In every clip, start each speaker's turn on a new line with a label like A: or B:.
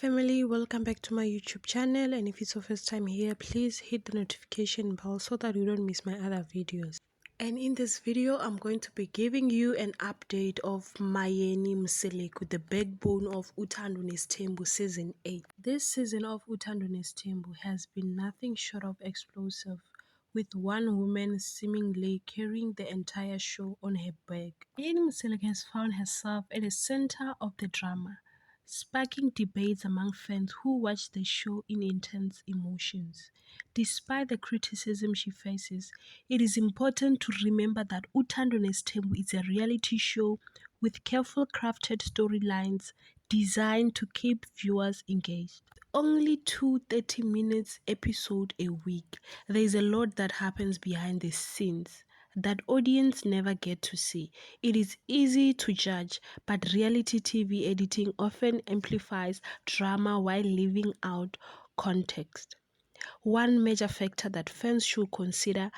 A: family, welcome back to my YouTube channel, and if it's your first time here, please hit the notification bell so that you don't miss my other videos. And in this video, I'm going to be giving you an update of Mayeni Mseleku, the backbone of Uthando Nesthembu season 8. This season of Uthando Nesthembu has been nothing short of explosive, with one woman seemingly carrying the entire show on her back. Mayeni Mseleku has found herself at the center of the drama, sparking debates among fans who watch the show in intense emotions. Despite the criticism she faces, it is important to remember that Uthando Nesthembu is a reality show with carefully crafted storylines designed to keep viewers engaged. Only two 30-minute episodes a week, there is a lot that happens behind the scenes that audience never get to see. It is easy to judge, but reality TV editing often amplifies drama while leaving out context. One major factor that fans should consider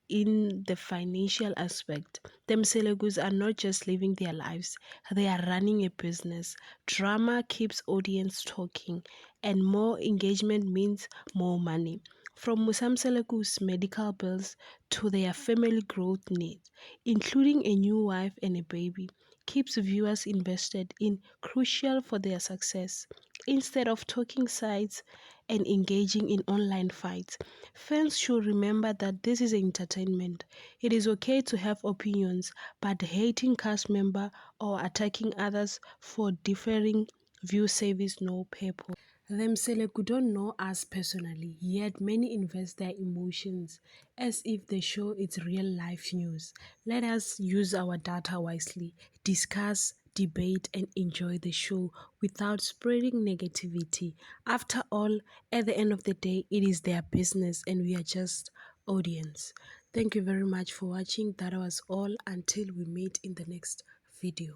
A: in the financial aspect. The Mselekus are not just living their lives, they are running a business. Drama keeps audience talking, and more engagement means more money. From Musa Mseleku's medical bills to their family growth needs, including a new wife and a baby, keeps viewers invested in crucial for their success. Instead of talking sides and engaging in online fights, fans should remember that this is entertainment. It is okay to have opinions, but hating cast member or attacking others for differing views serves no purpose. The Mseleku don't know us personally, yet many invest their emotions as if the show is real life news. Let us use our data wisely, discuss, debate, and enjoy the show without spreading negativity. After all, at the end of the day, it is their business and we are just audience. Thank you very much for watching. That was all until we meet in the next video.